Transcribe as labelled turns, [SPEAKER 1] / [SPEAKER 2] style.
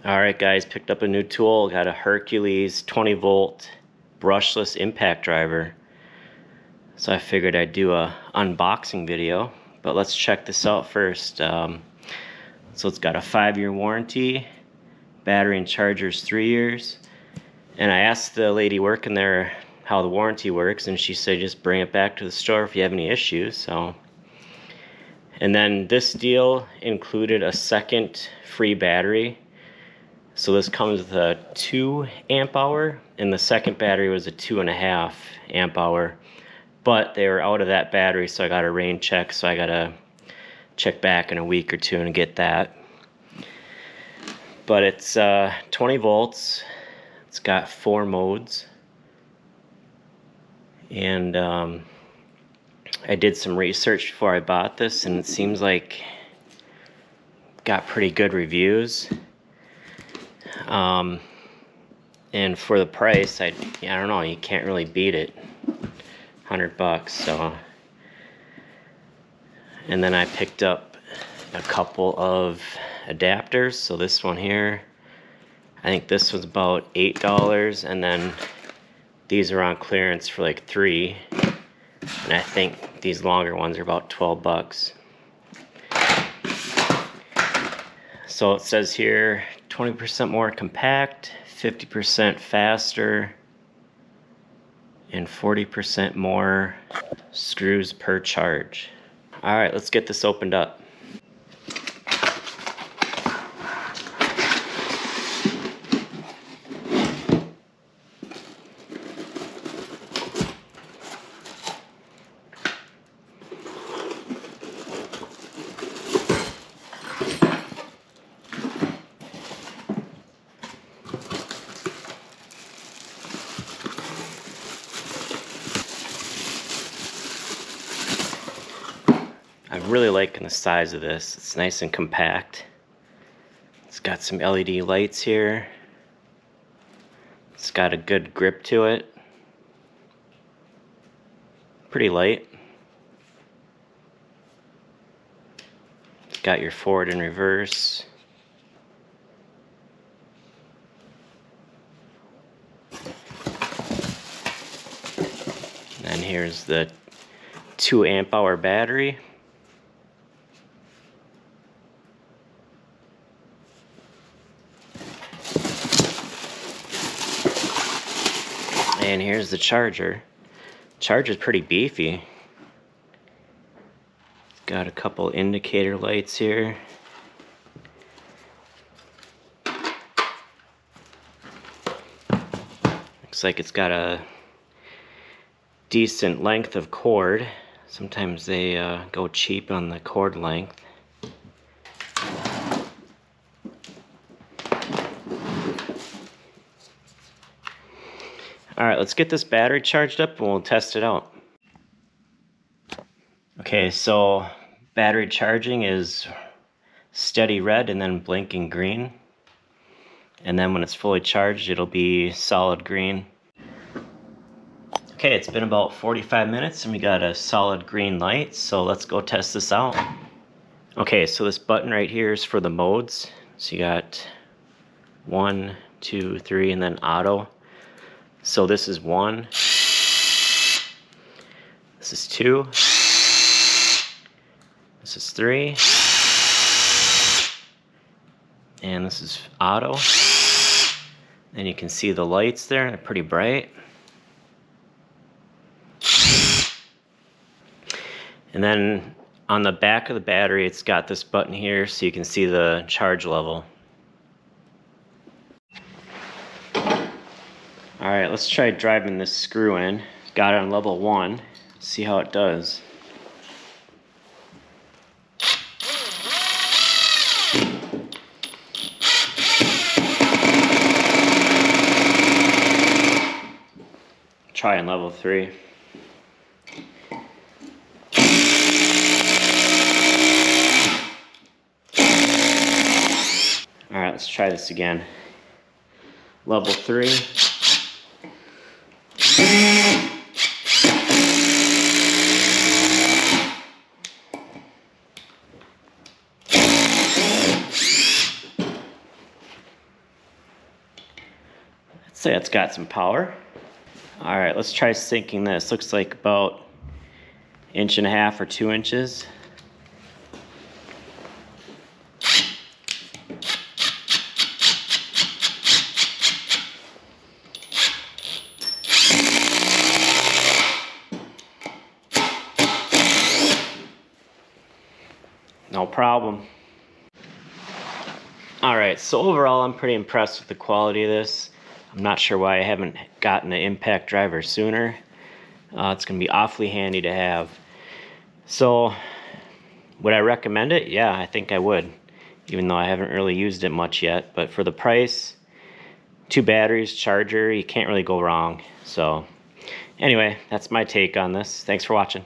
[SPEAKER 1] Alright guys, picked up a new tool. Got a Hercules 20 volt brushless impact driver. So I figured I'd do a unboxing video, but let's check this out first. So it's got a 5-year warranty, battery and charger's 3 years. And I asked the lady working there how the warranty works, and she said just bring it back to the store if you have any issues. And then this deal included a second free battery. So this comes with a 2 amp hour, and the second battery was a 2.5 amp hour. But they were out of that battery, so I got a rain check, so I gotta check back in a week or two and get that. But it's 20 volts. It's got 4 modes. And I did some research before I bought this, and it seems like it got pretty good reviews. And for the price, I don't know, you can't really beat it. $100, so. And then I picked up a couple of adapters. So this one here, I think this was about $8, and then these are on clearance for like $3, and I think these longer ones are about $12. So it says here 20% more compact, 50% faster, and 40% more screws per charge. Alright, let's get this opened up. I'm really liking the size of this. It's nice and compact. It's got some LED lights here. It's got a good grip to it. Pretty light. It's got your forward and reverse. And here's the 2 amp hour battery. And here's the charger. Charger's pretty beefy. It's got a couple indicator lights here. Looks like it's got a decent length of cord. Sometimes they go cheap on the cord length. Alright, let's get this battery charged up and we'll test it out. Okay, so battery charging is steady red and then blinking green. And then when it's fully charged, it'll be solid green. Okay, it's been about 45 minutes and we got a solid green light, so let's go test this out. Okay, so this button right here is for the modes. So you got 1, 2, 3, and then auto. So this is 1, this is 2, this is 3, and this is auto. And you can see the lights there, they're pretty bright. And then on the back of the battery, it's got this button here so you can see the charge level. Alright, let's try driving this screw in. Got it on level 1. See how it does. Try on level 3. Alright, let's try this again. Level 3. Say it's got some power. All right, let's try sinking this. Looks like about 1.5 or 2 inches. No problem. All right, so overall I'm pretty impressed with the quality of this. I'm not sure why I haven't gotten an impact driver sooner. It's gonna be awfully handy to have. So, would I recommend it? Yeah, I think I would, even though I haven't really used it much yet. But for the price, 2 batteries, charger, you can't really go wrong. So, anyway, that's my take on this. Thanks for watching.